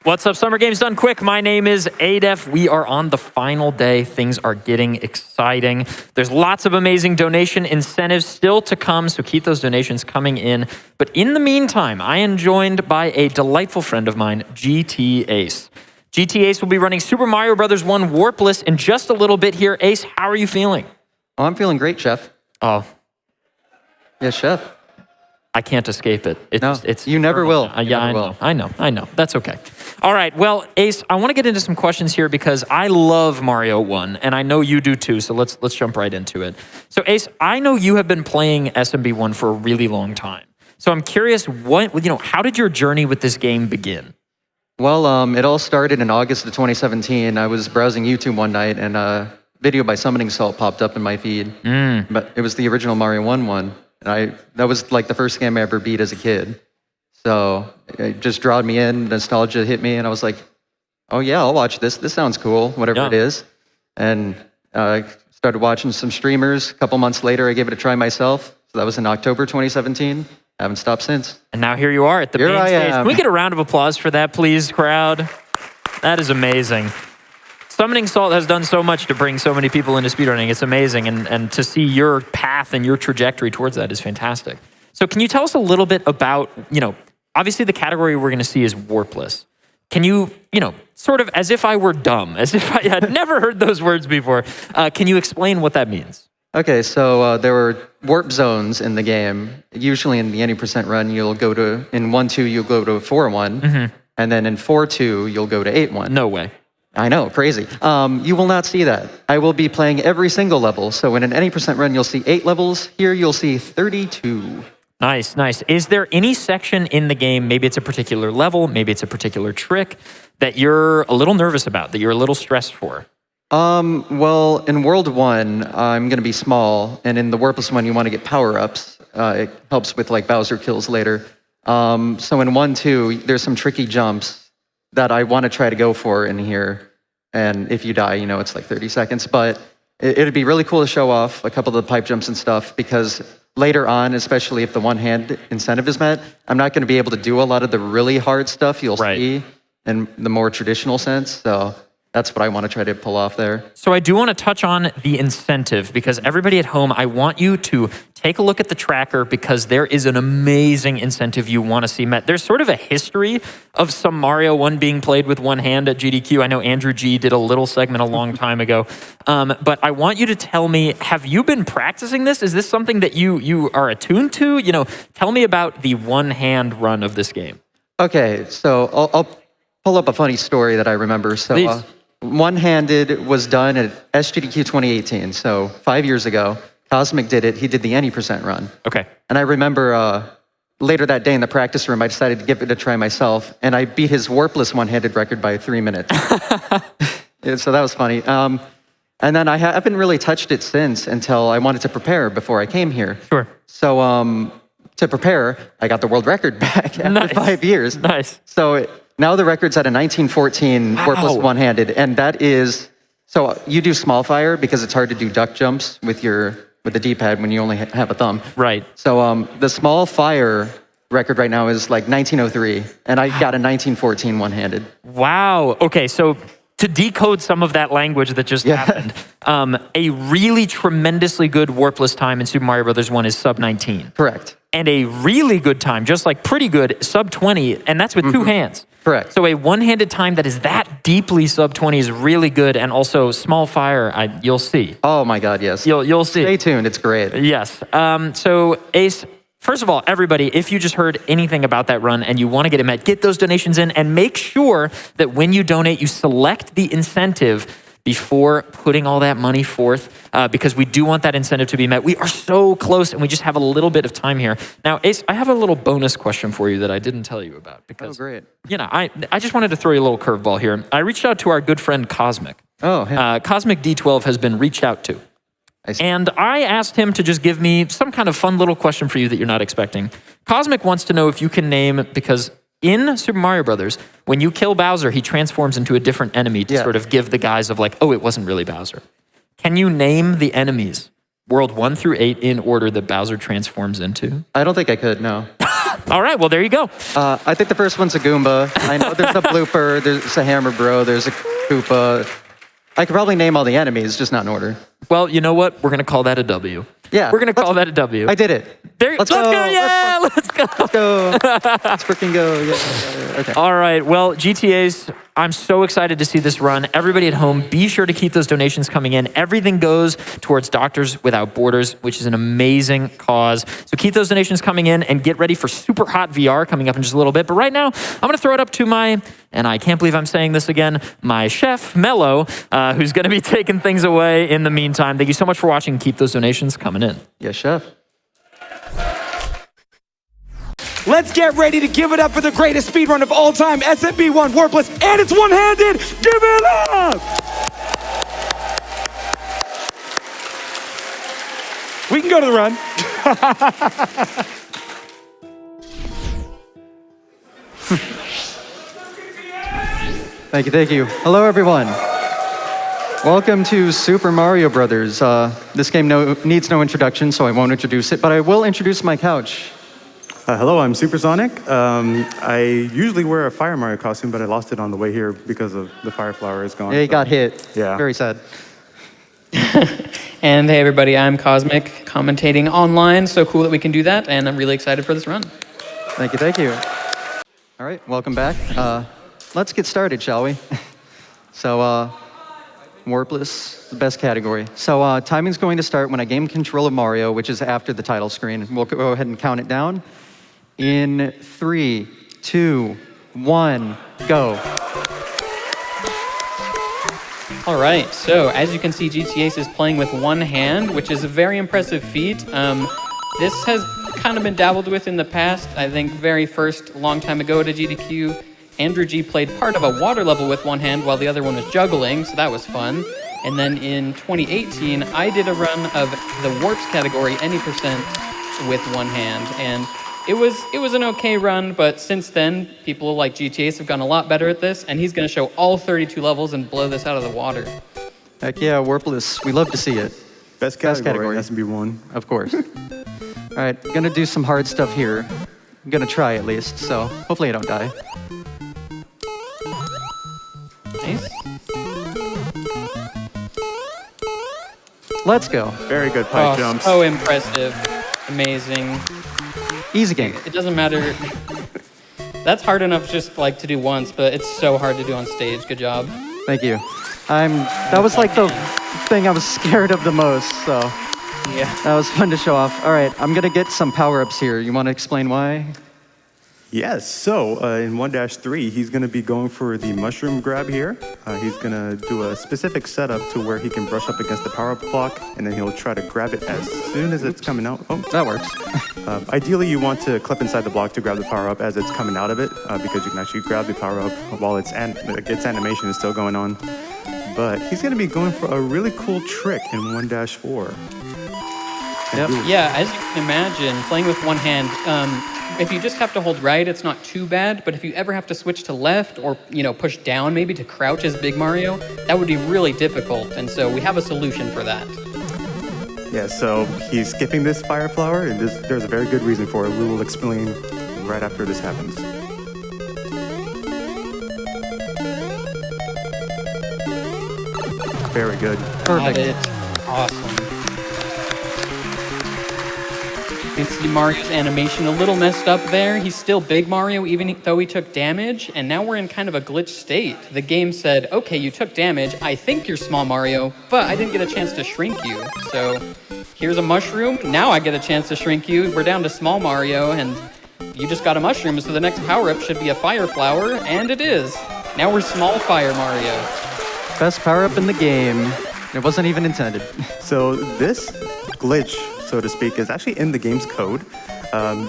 What's up, Summer Games Done Quick? My name is Adef. We are on the final day. Things are getting exciting. There's lots of amazing donation incentives still to come, so keep those donations coming in. But in the meantime, I am joined by a delightful friend of mine, GT Ace. GT Ace will be running Super Mario Bros. 1 Warpless in just a little bit here. Ace, how are you feeling? Oh, I'm feeling great, Chef. Oh. Yes, Chef. I can't escape it. You never will. Yeah, I know. That's okay. All right, well, Ace, I want to get into some questions here because I love Mario 1, and I know you do too, so let's jump right into it. So, Ace, I know you have been playing SMB 1 for a really long time. So I'm curious, how did your journey with this game begin? Well, it all started in August of 2017. I was browsing YouTube one night, and a video by Summoning Salt popped up in my feed. But it was the original Mario 1 one. And that was like the first game I ever beat as a kid. So it just drawed me in, nostalgia hit me, and I was like, oh yeah, I'll watch this. This sounds cool, whatever it is. And I started watching some streamers. A couple months later, I gave it a try myself. So that was in October 2017. I haven't stopped since. And now here you are at the main stage. Can we get a round of applause for that, please, crowd? That is amazing. Summoning Salt has done so much to bring so many people into speedrunning. It's amazing, and to see your path and your trajectory towards that is fantastic. So can you tell us a little bit about, obviously the category we're going to see is Warpless. Can you, sort of as if I were dumb, as if I had never heard those words before, can you explain what that means? Okay, so there were warp zones in the game. Usually in the any percent run, you'll go to, in 1-2, you'll go to 4-1, and then in 4-2, you'll go to 8-1. No way. I know, crazy. You will not see that. I will be playing every single level. So in an any percent run, you'll see 8 levels. Here, you'll see 32. Nice, nice. Is there any section in the game, maybe it's a particular level, maybe it's a particular trick, that you're a little nervous about, that you're a little stressed for? Well, in World 1, I'm going to be small. And in the Warpless one, you want to get power-ups. It helps with like Bowser kills later. So in 1-2, there's some tricky jumps that I want to try to go for in here. And if you die, it's like 30 seconds. But it'd be really cool to show off a couple of the pipe jumps and stuff, because later on, especially if the one-hand incentive is met, I'm not going to be able to do a lot of the really hard stuff you'll see in the more traditional sense. So that's what I want to try to pull off there. So I do want to touch on the incentive, because everybody at home, I want you to take a look at the tracker, because there is an amazing incentive you want to see met. There's sort of a history of some Mario 1 being played with one hand at GDQ. I know Andrew G did a little segment a long time ago. But I want you to tell me, have you been practicing this? Is this something that you are attuned to? Tell me about the one-hand run of this game. Okay, so I'll pull up a funny story that I remember. So one-handed was done at SGDQ 2018, so 5 years ago. Cosmic did it. He did the any percent run. Okay. And I remember later that day in the practice room, I decided to give it a try myself, and I beat his Warpless one-handed record by 3 minutes. So that was funny. And then I haven't really touched it since until I wanted to prepare before I came here. Sure. So to prepare, I got the world record back after 5 years. Nice. So now the record's at a 1914 Warpless one-handed, and that is, so you do small fire because it's hard to do duck jumps with the D-pad when you only have a thumb. Right. So the small fire record right now is like 1903, and I got a 1914 one-handed. Wow. Okay, so to decode some of that language that just happened, a really tremendously good Warpless time in Super Mario Bros. 1 is sub 19. Correct. And a really good time, just like pretty good, sub 20, and that's with two hands. Correct. So a one-handed time that is that deeply sub 20 is really good, and also small fire, you'll see. Oh my God, yes. You'll see. Stay tuned, it's great. Yes. So Ace, first of all, everybody, if you just heard anything about that run and you want to get it met, get those donations in, and make sure that when you donate, you select the incentive before putting all that money forth, because we do want that incentive to be met. We are so close, and we just have a little bit of time here. Now, Ace, I have a little bonus question for you that I didn't tell you about. Because, great. I just wanted to throw you a little curveball here. I reached out to our good friend Cosmic. Oh, yeah. Cosmic D12 has been reached out to. And I asked him to just give me some kind of fun little question for you that you're not expecting. Cosmic wants to know if you can name, because in Super Mario Brothers, when you kill Bowser, he transforms into a different enemy to sort of give the guise of like, oh, it wasn't really Bowser. Can you name the enemies, World 1 through 8, in order that Bowser transforms into? I don't think I could, no. All right, well, there you go. I think the first one's a Goomba. I know there's a Blooper, there's a Hammer Bro, there's a Koopa. I could probably name all the enemies, just not in order. Well, you know what? We're going to call that a W. Yeah. We're going to call that a W. I did it. Let's go. Yeah, let's go. Let's go. Let's freaking go. Yeah. Okay. All right. Well, GTAs, I'm so excited to see this run. Everybody at home, be sure to keep those donations coming in. Everything goes towards Doctors Without Borders, which is an amazing cause. So keep those donations coming in and get ready for Super Hot VR coming up in just a little bit. But right now, I'm going to throw it up to and I can't believe I'm saying this again, my chef, Mello, who's going to be taking things away in the meantime. Thank you so much for watching. Keep those donations coming in. Yes, chef. Let's get ready to give it up for the greatest speedrun of all time, SMB1 Warpless, and it's one-handed. Give it up! We can go to the run. Thank you. Hello, everyone. Welcome to Super Mario Brothers. This game needs no introduction, so I won't introduce it, but I will introduce my couch. Hello, I'm Supersonic. I usually wear a Fire Mario costume, but I lost it on the way here because of the Fire Flower is gone. Yeah, he got hit. Yeah. Very sad. And hey, everybody, I'm Cosmic, commentating online. So cool that we can do that, and I'm really excited for this run. Thank you. All right, welcome back. Let's get started, shall we? So, Warpless, the best category. So, timing's going to start when I gain control of Mario, which is after the title screen. We'll go ahead and count it down. In 3, 2, 1, go. All right, so as you can see, GTAce is playing with one hand, which is a very impressive feat. This has kind of been dabbled with in the past. I think very first, long time ago at a GDQ, Andrew G played part of a water level with one hand while the other one was juggling, so that was fun. And then in 2018, I did a run of the warps category, any percent, with one hand. And it was an okay run, but since then, people like GTAce have gotten a lot better at this, and he's going to show all 32 levels and blow this out of the water. Heck yeah, Warpless. We love to see it. Best category. SMB1. Of course. All right, gonna do some hard stuff here. I'm gonna try at least, so hopefully I don't die. Nice. Let's go. Very good pipe jumps. So impressive. Amazing. Easy game. It doesn't matter. That's hard enough just like to do once, but it's so hard to do on stage. Good job. Thank you. That was like the thing I was scared of the most, so Yeah. that was fun to show off. All right, I'm gonna get some power-ups here. You wanna explain why? Yes, so in 1-3, he's going to be going for the mushroom grab here. He's going to do a specific setup to where he can brush up against the power-up block, and then he'll try to grab it as soon as it's coming out. Oh, that works. Ideally, you want to clip inside the block to grab the power-up as it's coming out of it, because you can actually grab the power-up while its animation is still going on. But he's going to be going for a really cool trick in 1-4. Yep. Yeah, as you can imagine, playing with one hand, if you just have to hold right, it's not too bad. But if you ever have to switch to left or, push down maybe to crouch as Big Mario, that would be really difficult. And so we have a solution for that. Yeah, so he's skipping this Fire Flower, and there's a very good reason for it. We will explain right after this happens. Very good. Got it. Awesome. You can see Mario's animation a little messed up there. He's still Big Mario even though he took damage, and now we're in kind of a glitch state. The game said, okay, you took damage, I think you're Small Mario, but I didn't get a chance to shrink you. So here's a mushroom, now I get a chance to shrink you. We're down to Small Mario, and you just got a mushroom, so the next power-up should be a Fire Flower, and it is. Now we're Small Fire Mario. Best power-up in the game. It wasn't even intended. So this glitch, so to speak, is actually in the game's code.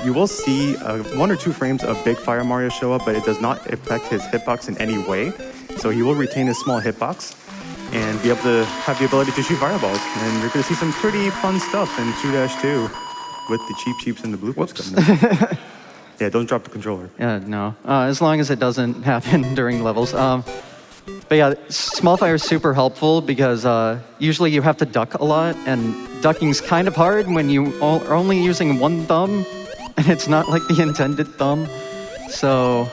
You will see 1 or 2 frames of Big Fire Mario show up, but it does not affect his hitbox in any way. So he will retain his small hitbox and be able to have the ability to shoot fireballs. And you're going to see some pretty fun stuff in 2-2 with the cheeps and the bloopers coming. Yeah, don't drop the controller. Yeah, no. As long as it doesn't happen during levels. But yeah, Small Fire is super helpful because usually you have to duck a lot, and ducking's kind of hard when you are only using one thumb. and it's not like the intended thumb, so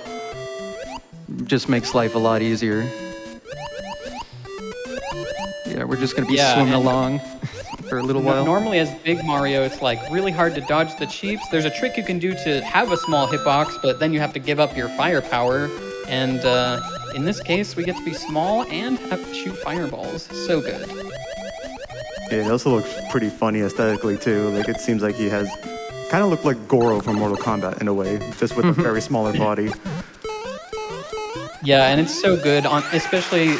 it just makes life a lot easier. Yeah, we're just gonna be swimming along for a little while. Normally as Big Mario, it's like really hard to dodge the cheeps. There's a trick you can do to have a small hitbox, but then you have to give up your firepower. And in this case, we get to be small and have to shoot fireballs. So good. Yeah, it also looks pretty funny aesthetically too. Like it seems like he has kind of looked like Goro from Mortal Kombat in a way, just with a very smaller body. Yeah, and it's so good on, especially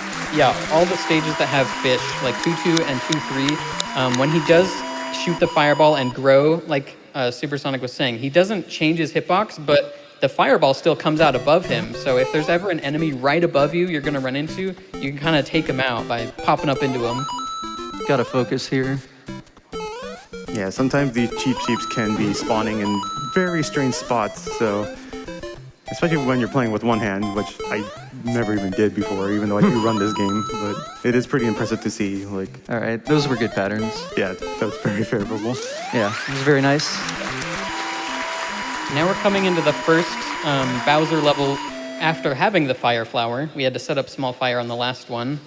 all the stages that have fish, like 2-2 and 2-3. When he does shoot the fireball and grow, like Supersonic was saying, he doesn't change his hitbox, but the fireball still comes out above him. So if there's ever an enemy right above you you're gonna run into, you can kind of take him out by popping up into him. Gotta focus here. Yeah, sometimes these cheeps can be spawning in very strange spots, so especially when you're playing with one hand, which I never even did before, even though I do run this game, but it is pretty impressive to see. Like, all right, those were good patterns. Yeah, that was very favorable. Yeah, it was very nice. Now we're coming into the first Bowser level after having the fire flower. We had to set up small fire on the last one.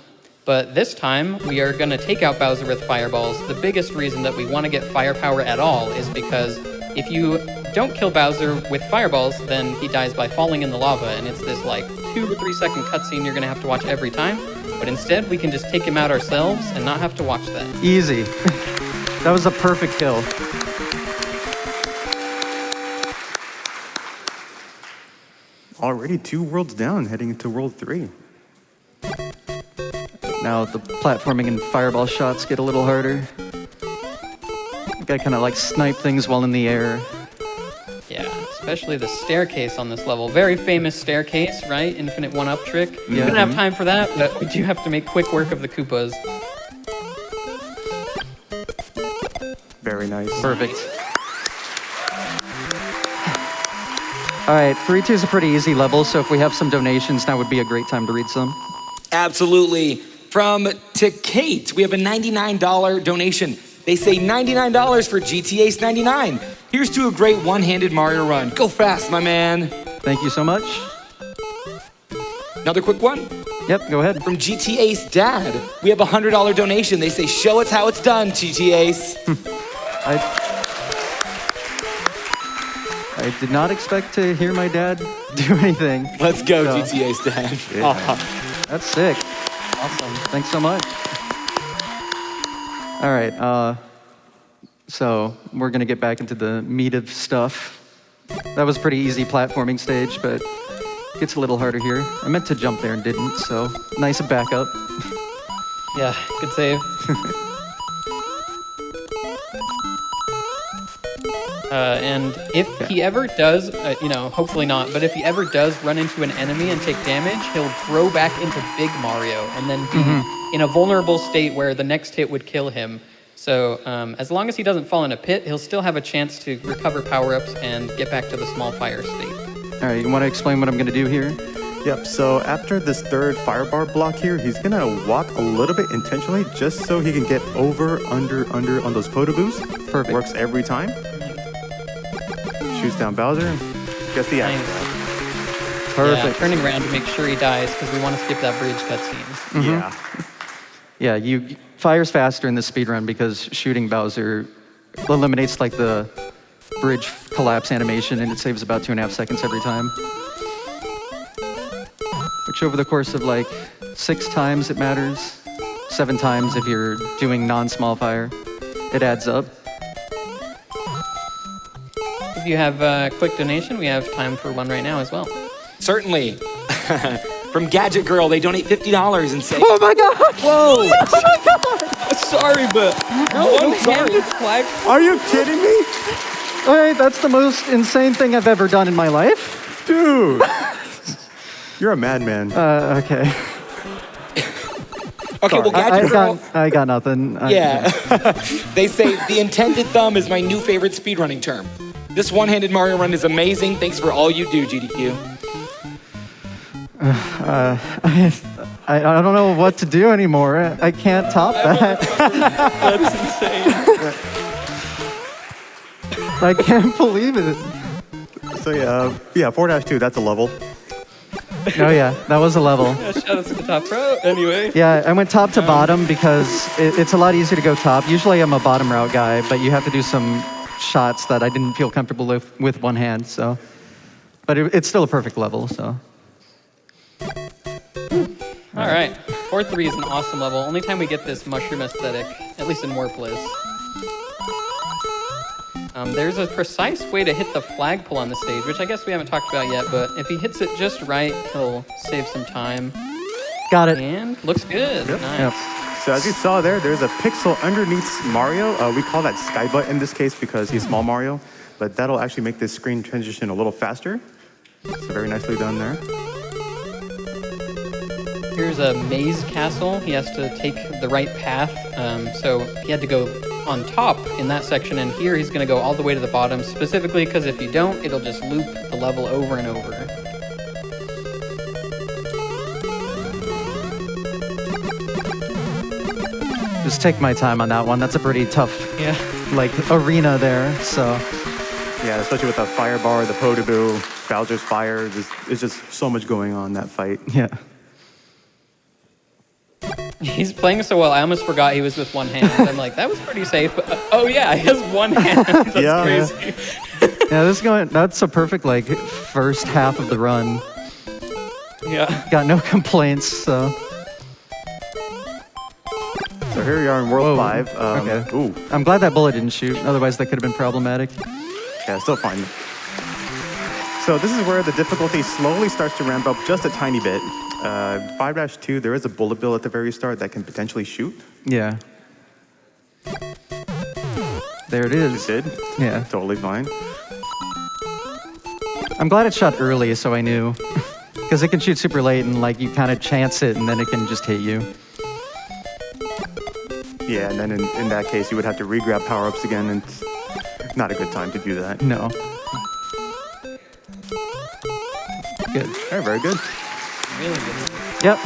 But this time, we are going to take out Bowser with fireballs. The biggest reason that we want to get firepower at all is because if you don't kill Bowser with fireballs, then he dies by falling in the lava, and it's this like 2 or 3 second cutscene you're going to have to watch every time. But instead, we can just take him out ourselves and not have to watch that. Easy. That was a perfect kill. Already 2 worlds down, heading into World 3. Now the platforming and fireball shots get a little harder. You gotta kind of like snipe things while in the air. Yeah, especially the staircase on this level. Very famous staircase, right? Infinite one-up trick. We didn't have time for that, but we do have to make quick work of the Koopas. Very nice. Perfect. All right, 3-2 is a pretty easy level, so if we have some donations, now would be a great time to read some. Absolutely. From to Kate, we have a $99 donation. They say $99 for GTA Ace 99. Here's to a great one-handed Mario run. Go fast, my man. Thank you so much. Another quick one. Yep, go ahead. From GTA Ace Dad, we have a $100 donation. They say, show us how it's done, GTA Ace. I did not expect to hear my dad do anything. Let's go, GTA Ace Dad. Yeah. That's sick. Awesome. Thanks so much. All right, so we're gonna get back into the meat of stuff. That was a pretty easy platforming stage, but it gets a little harder here. I meant to jump there and didn't, so nice backup. Yeah, good save. And if he ever does, hopefully not, but if he ever does run into an enemy and take damage, he'll grow back into Big Mario and then be in a vulnerable state where the next hit would kill him. So as long as he doesn't fall in a pit, he'll still have a chance to recover power-ups and get back to the small fire state. All right, you want to explain what I'm going to do here? Yep, so after this third firebar block here, he's gonna walk a little bit intentionally just so he can get over, under on those potaboos. Perfect. Works every time. Shoots down Bowser, gets the axe. Perfect. Yeah, turning around to make sure he dies because we want to skip that bridge cutscene. Yeah. Yeah, fires faster in the speedrun because shooting Bowser eliminates like the bridge collapse animation and it saves about 2.5 seconds every time. Which over the course of like 6 times it matters. 7 times if you're doing non-small fire. It adds up. If you have a quick donation, we have time for one right now as well. Certainly. From Gadget Girl, they donate $50 and say, Oh my god! whoa! Oh my god! Sorry, but One-handed flag. Are you kidding me? Alright, that's the most insane thing I've ever done in my life. Dude! You're a madman. Okay. Okay, well, Gadget Girl. I got nothing. Yeah. They say the intended thumb is my new favorite speedrunning term. This one-handed Mario run is amazing. Thanks for all you do, GDQ. I don't know what to do anymore. I can't top that. That's insane. I can't believe it. So yeah, 4-2, that's a level. Oh yeah, that was a level. Yeah, shout out to the top pro. Anyway. Yeah, I went top to bottom because it's a lot easier to go top. Usually I'm a bottom route guy, but you have to do some shots that I didn't feel comfortable with one hand, so. But it's still a perfect level, so. All right, 4-3 is an awesome level. Only time we get this mushroom aesthetic, at least in Warpless. There's a precise way to hit the flagpole on the stage, which I guess we haven't talked about yet, but if he hits it just right, he'll save some time. Got it. And looks good. Yep. Nice. Yep. So as you saw there's a pixel underneath Mario. We call that skybutt in this case because he's small Mario, but that'll actually make this screen transition a little faster. So very nicely done there. Here's a maze castle. He has to take the right path, so he had to go on top in that section, and here he's going to go all the way to the bottom, specifically because if you don't, it'll just loop the level over and over. Just take my time on that one. That's a pretty tough, arena there, so. Yeah, especially with the fire bar, the Podoboo, Bowser's fire. There's just so much going on in that fight. Yeah. He's playing so well, I almost forgot he was with one hand. I'm like, that was pretty safe, but oh yeah, he has one hand. That's crazy. Yeah, that's a perfect, first half of the run. Yeah. Got no complaints, so. So here we are in World 5. Okay. Ooh, I'm glad that bullet didn't shoot, otherwise that could have been problematic. yeah, still fine. So this is where the difficulty slowly starts to ramp up just a tiny bit. 5-2, there is a bullet bill at the very start that can potentially shoot. Yeah. There it is. It did. Yeah. Totally fine. I'm glad it shot early, so I knew. Because it can shoot super late, and you kind of chance it, and then it can just hit you. Yeah, and then in that case, you would have to re-grab power-ups again, and it's not a good time to do that. No. Good. Very good. Really good. Yep.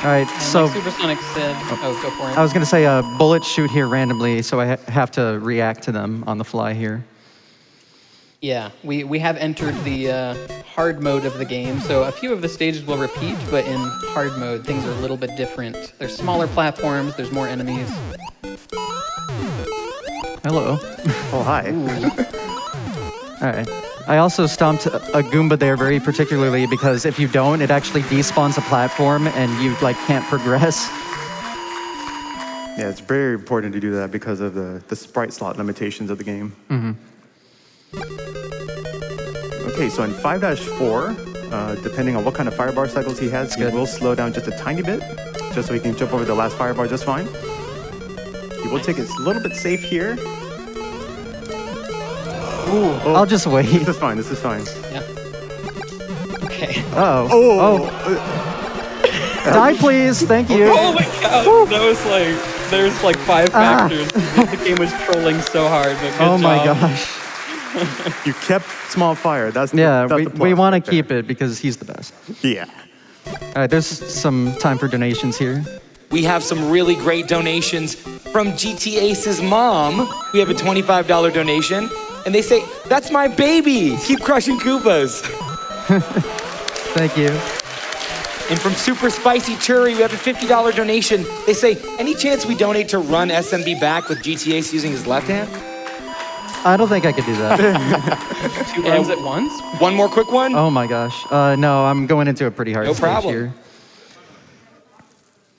All right, And so like Supersonic said, go for it. I was going to say bullets shoot here randomly, so I have to react to them on the fly here. Yeah, we have entered the hard mode of the game, so a few of the stages will repeat, but in hard mode, things are a little bit different. There's smaller platforms, there's more enemies. Hello. Oh, hi. All right. I also stomped a Goomba there very particularly because if you don't, it actually despawns a platform and you can't progress. Yeah, it's very important to do that because of the sprite slot limitations of the game. Mm-hmm. Okay, so in 5-4, depending on what kind of firebar cycles he has, he will slow down just a tiny bit, just so he can jump over the last firebar just fine. He will take it a little bit safe here. Ooh, I'll just wait. This is fine, this is fine. Yeah. Okay. Uh-oh. Oh. Die, please. Thank you. Oh my god, that was there's 5 factors. The game was trolling so hard, but good Oh my job. gosh. You kept small fire. That's we want to keep it because he's the best. Yeah. All right, there's some time for donations here. We have some really great donations from GT Ace's mom. We have a $25 donation, and they say, "That's my baby. Keep crushing Koopas." Thank you. And from Super Spicy Churi, we have a $50 donation. They say, "Any chance we donate to run SMB back with GT Ace using his left hand?" I don't think I could do that. 2 runs at once? One more quick one. Oh my gosh. No, I'm going into a pretty hard No stage problem. here.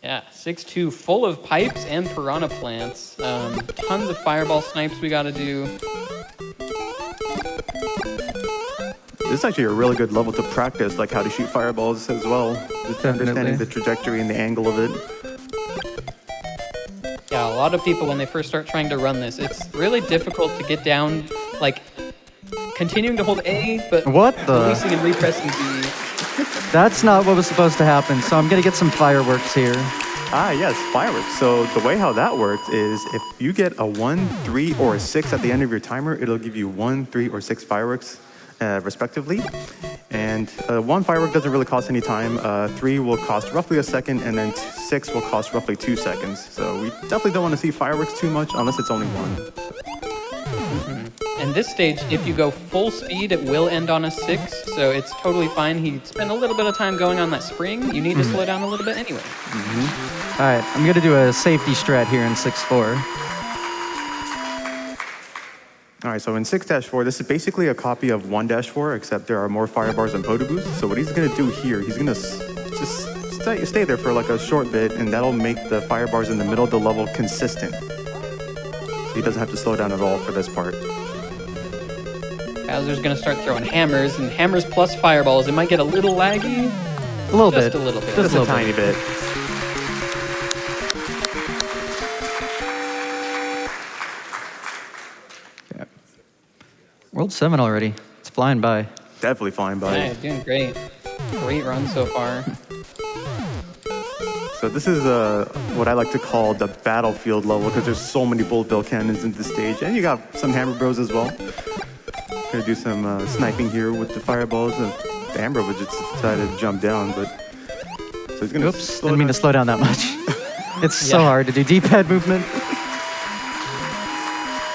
Yeah, 6-2, full of pipes and piranha plants. Tons of fireball snipes we gotta do. This is actually a really good level to practice, how to shoot fireballs as well. Just understanding the trajectory and the angle of it. Yeah, a lot of people, when they first start trying to run this, it's really difficult to get down, continuing to hold A, but What the? releasing and repressing B. That's not what was supposed to happen, so I'm going to get some fireworks here. Ah, yes, fireworks. So the way how that works is if you get a 1, 3, or a 6 at the end of your timer, it'll give you 1, 3, or 6 fireworks, respectively. And 1 firework doesn't really cost any time. 3 will cost roughly a second, and then 6 will cost roughly 2 seconds. So we definitely don't want to see fireworks too much unless it's only 1. And this stage, if you go full speed, it will end on a 6, so it's totally fine. He spent a little bit of time going on that spring. You need to slow down a little bit anyway. All right, I'm going to do a safety strat here in 6-4. All right, so in 6-4, this is basically a copy of 1-4, except there are more fire bars and photo boosts. So what he's gonna do here, he's gonna just stay there for like a short bit, and that'll make the fire bars in the middle of the level consistent. So he doesn't have to slow down at all for this part. Bowser's gonna start throwing hammers, and hammers plus fireballs. It might get a little laggy. A little bit. Just a little bit. Just a tiny bit. World 7 already. It's flying by. Definitely flying by. Yeah, doing great. Great run so far. So this is what I like to call the battlefield level, because there's so many bullet bill cannons in this stage, and you got some hammer bros as well. Gonna do some sniping here with the fireballs. The hammer would just decided to jump down, but so he's gonna. Oops, didn't mean to slow down that much. It's so hard to do D-pad movement.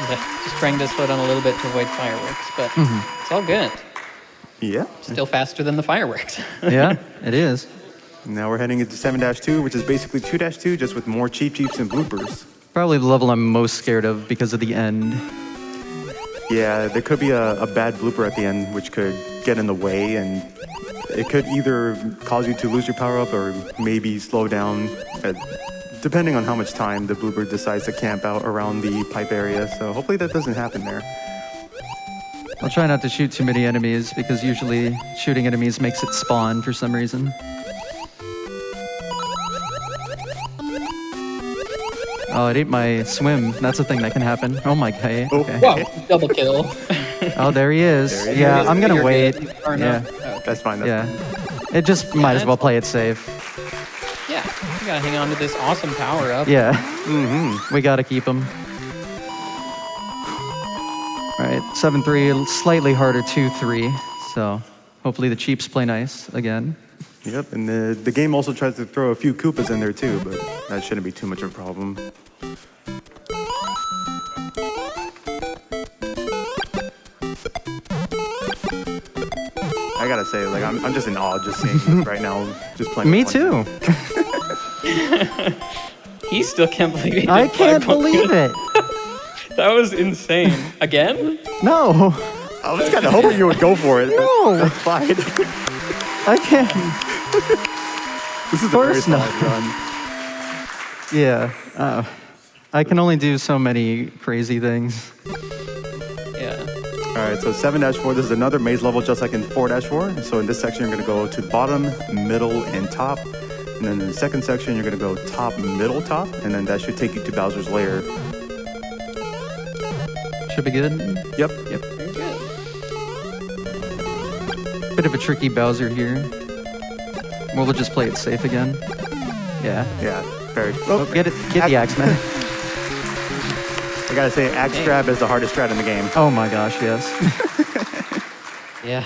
Yeah, just trying to slow down a little bit to avoid fireworks, but it's all good. Yeah. Still faster than the fireworks. Yeah, it is. Now we're heading into 7-2, which is basically 2-2, just with more cheeps and bloopers. Probably the level I'm most scared of because of the end. Yeah, there could be a bad blooper at the end, which could get in the way, and it could either cause you to lose your power-up or maybe slow down, depending on how much time the blooper decides to camp out around the pipe area. So hopefully that doesn't happen there. I'll try not to shoot too many enemies because usually shooting enemies makes it spawn for some reason. Oh, it ate my swim. That's a thing that can happen. Oh my god. Okay. Wow, double kill. Oh, there he is. There he Yeah, is. I'm gonna You're wait. good. Far Yeah, enough. Oh, okay. That's fine. That's yeah. fine. It just might as well play it safe. Yeah, you gotta hang on to this awesome power up. Yeah. We gotta keep him. All right, 7-3, slightly harder 2-3. So hopefully the cheaps play nice again. Yep, and the game also tries to throw a few Koopas in there too, but that shouldn't be too much of a problem. I gotta say, like, I'm just in awe just seeing this right now, just playing. Me with too. He still can't believe he I did can't 5 believe it. That was insane. Again? No, I was kind of hoping you would go for it. No. That's fine. I can't. This is a very course solid not. run. Yeah. I can only do so many crazy things. Yeah. All right, so 7-4, this is another maze level just like in 4-4. So in this section, you're gonna go to the bottom, middle, and top. And then in the second section, you're gonna go top, middle, top. And then that should take you to Bowser's Lair. Should be good. Yep. Very good. Bit of a tricky Bowser here. We'll just play it safe again. Yeah. Yeah, very. Oh, get the axe, man. I gotta say, axe grab is the hardest strat in the game. Oh my gosh, yes. Yeah.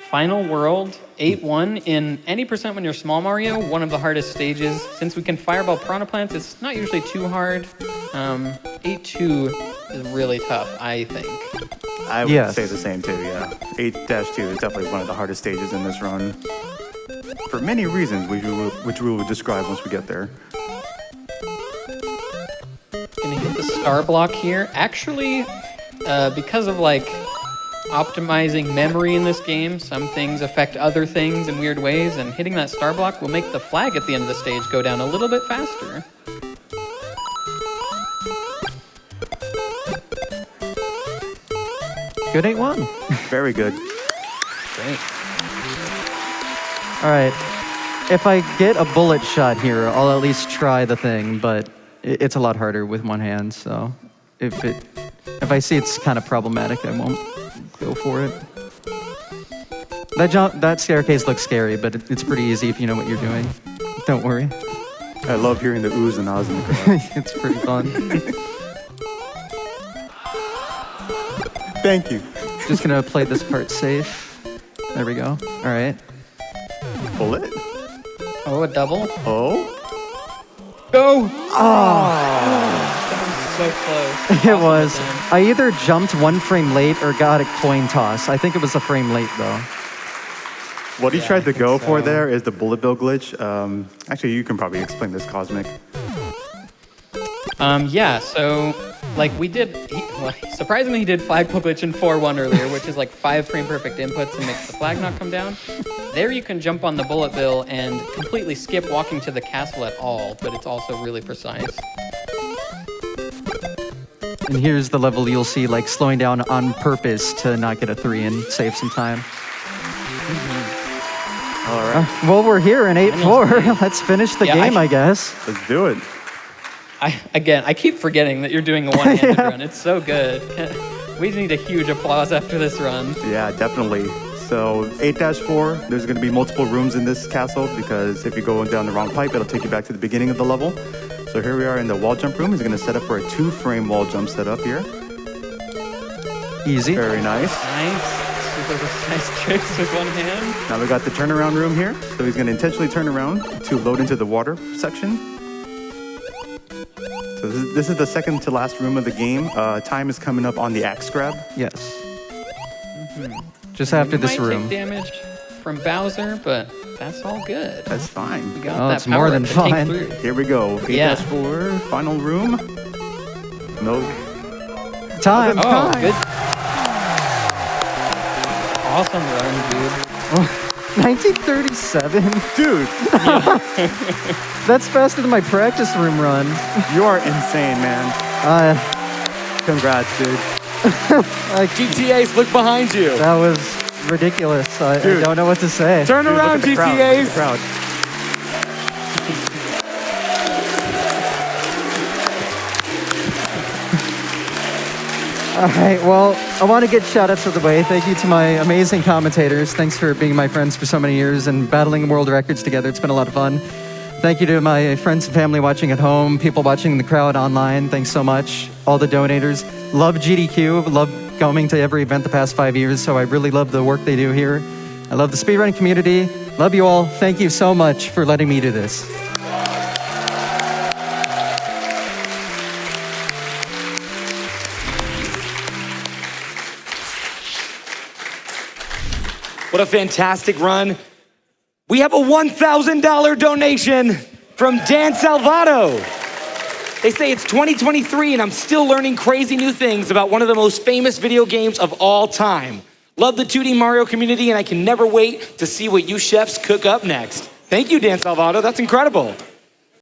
Final world, 8-1 in any percent when you're small Mario, one of the hardest stages. Since we can fireball piranha plants, it's not usually too hard. 8-2 is really tough, I think. I would Yes. say the same too, yeah. 8-2 is definitely one of the hardest stages in this run. For many reasons, which we will describe once we get there. Gonna hit the star block here. Actually, because of like optimizing memory in this game, some things affect other things in weird ways, and hitting that star block will make the flag at the end of the stage go down a little bit faster. Good 8-1. Very good. Great. All right. If I get a bullet shot here, I'll at least try the thing, but it's a lot harder with one hand, so if I see it's kind of problematic, I won't go for it. That staircase looks scary, but it's pretty easy if you know what you're doing. Don't worry. I love hearing the oohs and ahs in the crowd. It's pretty fun. Thank you. Just gonna play this part safe. There we go. All right. Bullet. Oh, a double. Oh. Go! Oh, That was so close. It was. I either jumped 1 frame late or got a coin toss. I think it was a frame late, though. What he tried to go for so. there is the bullet bill glitch. Actually, you can probably explain this, Cosmic. Yeah, so like surprisingly he did flagpole glitch in 4-1 earlier, which is like 5 frame perfect inputs and makes the flag not come down. There you can jump on the bullet bill and completely skip walking to the castle at all, but it's also really precise. And here's the level you'll see, like, slowing down on purpose to not get a 3 and save some time. All right. Well, we're here in 8-4. Let's finish the game, I guess. Let's do it. I keep forgetting that you're doing a one-handed run. It's so good. We need a huge applause after this run. Yeah, definitely. So 8-4, there's going to be multiple rooms in this castle because if you go down the wrong pipe, it'll take you back to the beginning of the level. So here we are in the wall jump room. He's going to set up for a 2-frame wall jump setup here. Easy. Very nice. Nice. Super precise tricks with one hand. Now we got the turnaround room here. So he's going to intentionally turn around to load into the water section. So this is the second to last room of the game. Time is coming up on the axe grab. Yes. Just after this room. Might take damage from Bowser, but that's all good. That's fine. We got Oh, that it's more power than to take fine. through. Here we go. 8-4, final room. No. Time. Oh, good. Awesome run, dude. 1937? Dude, That's faster than my practice room run. you are insane, man. Congrats, dude. GTAs, look behind you. That was ridiculous. I don't know what to say. Turn Dude, look around, at the crowd. Look at the GTAs. crowd. All right, well, I want to get shout-outs of the way. Thank you to my amazing commentators. Thanks for being my friends for so many years and battling world records together. It's been a lot of fun. Thank you to my friends and family watching at home, people watching in the crowd online. Thanks so much. All the donators. Love GDQ. Love coming to every event the past 5 years, so I really love the work they do here. I love the speedrunning community. Love you all. Thank you so much for letting me do this. What a fantastic run. We have a $1,000 donation from Dan Salvato. They say it's 2023 and I'm still learning crazy new things about one of the most famous video games of all time. Love the 2D Mario community and I can never wait to see what you chefs cook up next. Thank you, Dan Salvato. That's incredible.